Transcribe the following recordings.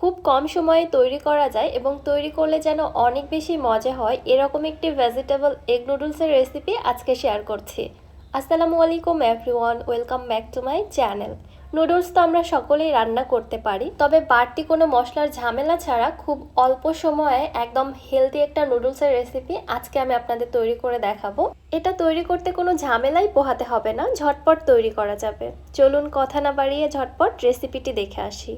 খুব কম সময়ে তৈরি করা যায় এবং তৈরি করলে যেন অনেক বেশি মজা হয় এরকম একটি ভেজিটেবল এগ নুডলসের রেসিপি আজকে শেয়ার করছি। আসসালামু আলাইকুম everyone, welcome back to my channel. Noodles তো আমরা সকলেই রান্না করতে পারি, তবে বাড়তি কোনো মশলার ঝামেলা ছাড়া খুব অল্প সময়ে একদম হেলদি একটা নুডলসের রেসিপি আজকে আমি আপনাদের তৈরি করে দেখাবো। এটা তৈরি করতে কোনো ঝামেলাই পোহাতে হবে না, ঝটপট তৈরি করা যাবে। চলুন কথা না বাড়িয়ে ঝটপট রেসিপিটি দেখে আসি।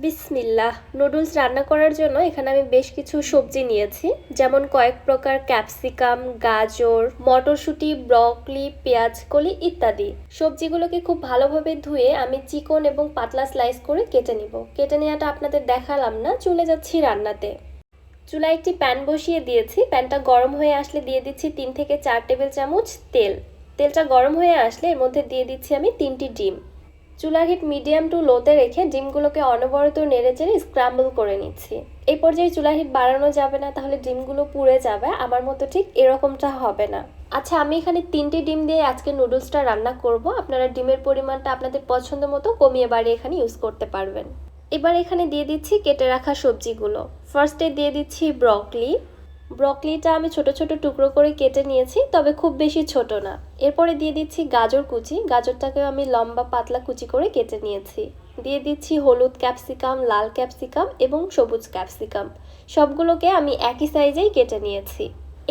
বিসমিল্লাহ। নুডলস রান্না করার জন্য এখানে আমি বেশ কিছু সবজি নিয়েছি, যেমন কয়েক প্রকার ক্যাপসিকাম, গাজর, মটরশুঁটি, ব্রকলি, পেঁয়াজকলি ইত্যাদি। সবজিগুলোকে খুব ভালোভাবে ধুয়ে আমি চিকন এবং পাতলা স্লাইস করে কেটে নিব। কেটে নেওয়াটা আপনাদের দেখালাম না, চলে যাচ্ছি রান্নাতে। চুলায় একটি প্যান বসিয়ে দিয়েছি। প্যানটা গরম হয়ে আসলে দিয়ে দিচ্ছি 3 থেকে 4 টেবিল চামচ তেল। তেলটা গরম হয়ে আসলে এর মধ্যে দিয়ে দিচ্ছি আমি 3টি ডিম। চুলার হিট মিডিয়াম টু লোতে রেখে ডিমগুলোকে অনবরত নেড়েচেড়ে স্ক্রাম্বল করে নিচ্ছি। এই পর্যায়ে চুলার হিট বাড়ানো যাবে না, তাহলে ডিমগুলো পুড়ে যাবে। আমার মতো ঠিক এরকমটা হবে না। আচ্ছা, আমি এখানে 3টি ডিম দিয়ে আজকে নুডলসটা রান্না করব। আপনারা ডিমের পরিমাণটা আপনাদের পছন্দ মতো কমিয়ে বাড়িয়ে এখানে ইউজ করতে পারবেন। এবার এখানে দিয়ে দিচ্ছি কেটে রাখা সবজিগুলো। ফার্স্টে দিয়ে দিচ্ছি ব্রকলি। ব্রকলিটা আমি ছোট ছোট টুকরো করে কেটে নিয়েছি, তবে খুব বেশি ছোট না। এরপরে দিয়ে দিচ্ছি গাজর কুচি। গাজরটাকেও আমি লম্বা পাতলা কুচি করে কেটে নিয়েছি। দিয়ে দিচ্ছি হলুদ ক্যাপসিকাম, লাল ক্যাপসিকাম এবং সবুজ ক্যাপসিকাম। সবগুলোকে আমি একই সাইজেই কেটে নিয়েছি।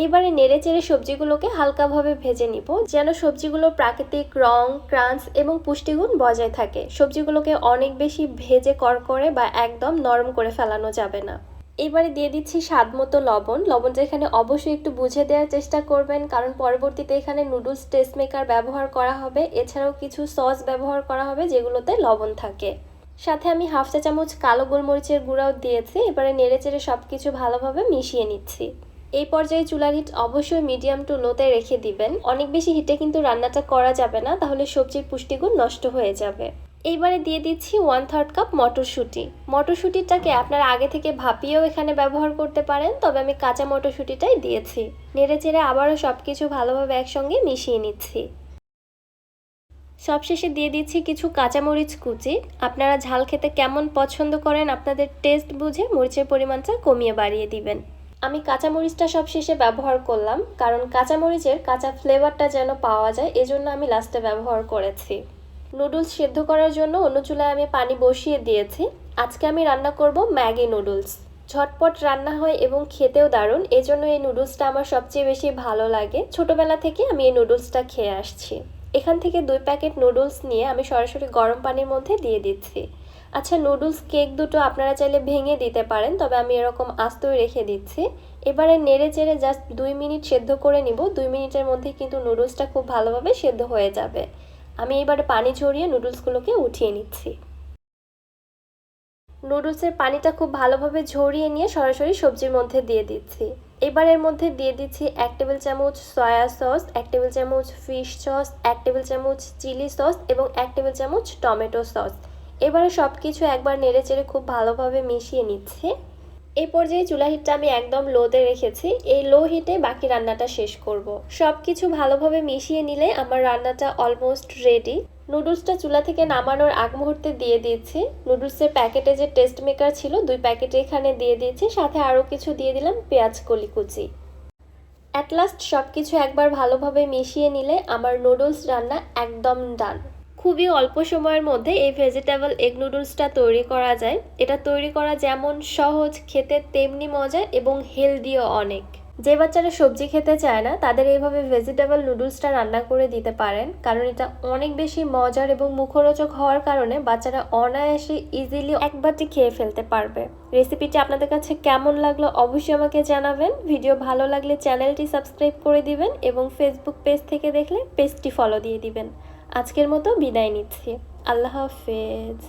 এবারে নেড়ে চেড়ে সবজিগুলোকে হালকাভাবে ভেজে নিব, যেন সবজিগুলোর প্রাকৃতিক রং, ক্রাঞ্চ এবং পুষ্টিগুণ বজায় থাকে। সবজিগুলোকে অনেক বেশি ভেজে করকরে বা একদম নরম করে ফেলানো যাবে না। এবারে দিয়ে দিচ্ছি স্বাদ মতো লবণ। লবণটা এখানে অবশ্যই একটু বুঝে দেওয়ার চেষ্টা করবেন, কারণ পরবর্তীতে এখানে নুডলস টেস্ট মেকার ব্যবহার করা হবে। এছাড়াও কিছু সস ব্যবহার করা হবে যেগুলোতে লবণ থাকে। সাথে আমি হাফ চা চামচ কালো গোলমরিচের গুঁড়াও দিয়েছি। এবারে নেড়ে চেড়ে সব কিছু ভালোভাবে মিশিয়ে নিচ্ছি। এই পর্যায়ে চুলার হিট অবশ্যই মিডিয়াম টু লোতে রেখে দিবেন। অনেক বেশি হিটে কিন্তু রান্নাটা করা যাবে না, তাহলে সবজির পুষ্টিগুণ নষ্ট হয়ে যাবে। এইবারে দিয়ে দিচ্ছি 1/3 কাপ মটরশুঁটি। মটরশুঁটিটাকে আপনারা আগে থেকে ভাপিয়েও এখানে ব্যবহার করতে পারেন, তবে আমি কাঁচা মটরশুঁটিটাই দিয়েছি। নেড়ে চেড়ে আবারও সব কিছু ভালোভাবে একসঙ্গে মিশিয়ে নিচ্ছি। সবশেষে দিয়ে দিচ্ছি কিছু কাঁচামরিচ কুচি। আপনারা ঝাল খেতে কেমন পছন্দ করেন আপনাদের টেস্ট বুঝে মরিচের পরিমাণটা কমিয়ে বাড়িয়ে দিবেন। আমি কাঁচামরিচটা সবশেষে ব্যবহার করলাম, কারণ কাঁচামরিচের কাঁচা ফ্লেভারটা যেন পাওয়া যায়, এজন্য আমি লাস্টে ব্যবহার করেছি। নুডলস সেদ্ধ করার জন্য অন্য চুলায় আমি পানি বসিয়ে দিয়েছি। আজকে আমি রান্না করব ম্যাগি নুডলস। ঝটপট রান্না হয় এবং খেতেও দারুণ, এজন্য এই নুডলসটা আমার সবচেয়ে বেশি ভালো লাগে। ছোটবেলা থেকে আমি এই নুডলসটা খেয়ে আসছি। এখান থেকে 2 প্যাকেট নুডলস নিয়ে আমি সরাসরি গরম পানির মধ্যে দিয়ে দিচ্ছি। আচ্ছা, নুডলস কেক দুটো আপনারা চাইলে ভেঙে দিতে পারেন, তবে আমি এরকম আস্তই রেখে দিচ্ছি। এবারে নেড়ে চেড়ে জাস্ট 2 মিনিট সেদ্ধ করে নিব। 2 মিনিটের মধ্যে কিন্তু নুডলসটা খুব ভালোভাবে সেদ্ধ হয়ে যাবে। আমি এবারে পানি ঝরিয়ে নুডলসগুলোকে উঠিয়ে নিচ্ছি। নুডলসের পানিটা খুব ভালোভাবে ঝরিয়ে নিয়ে সরাসরি সবজির মধ্যে দিয়ে দিচ্ছি। এবার এর মধ্যে দিয়ে দিচ্ছি 1 টেবিল চামচ সয়া সস, 1 টেবিল চামচ ফিশ সস, 1 টেবিল চামচ চিলি সস এবং 1 টেবিল চামচ টমেটো সস। এবারে সব কিছু একবার নেড়ে চেড়ে খুব ভালোভাবে মিশিয়ে নিচ্ছি। এই পর্যায়ে চুলা হিটটা আমি একদম লোতে রেখেছি। এই লো হিটে বাকি রান্নাটা শেষ করব। সব কিছু ভালোভাবে মিশিয়ে নিলে আমার রান্নাটা অলমোস্ট রেডি। নুডলসটা চুলা থেকে নামানোর আগ মুহূর্তে দিয়ে দিচ্ছি নুডলসের প্যাকেটে যে টেস্ট মেকার ছিল 2 প্যাকেট এখানে দিয়ে দিয়েছি, সাথে আরও কিছু দিয়ে দিলাম পেঁয়াজ কলি কুচি। অ্যাট লাস্ট সব কিছু একবার ভালোভাবে মিশিয়ে নিলে আমার নুডলস রান্না একদম ডান। খুবই অল্প সময়ের মধ্যে এই ভেজিটেবল এগ নুডলসটা তৈরি করা যায়। এটা তৈরি করা যেমন সহজ, খেতে তেমনি মজা এবং হেলদিও অনেক। যে বাচ্চারা সবজি খেতে চায় না তাদের এইভাবে ভেজিটেবল নুডলসটা রান্না করে দিতে পারেন, কারণ এটা অনেক বেশি মজার এবং মুখরোচক হওয়ার কারণে বাচ্চারা অনায়াসে ইজিলি একবারটি খেয়ে ফেলতে পারবে। রেসিপিটি আপনাদের কাছে কেমন লাগলো অবশ্যই আমাকে জানাবেন। ভিডিও ভালো লাগলে চ্যানেলটি সাবস্ক্রাইব করে দিবেন এবং ফেসবুক পেজ থেকে দেখলে পেজটি ফলো দিয়ে দিবেন। আজকের মতো বিদায় নিচ্ছি। আল্লাহ হাফেজ।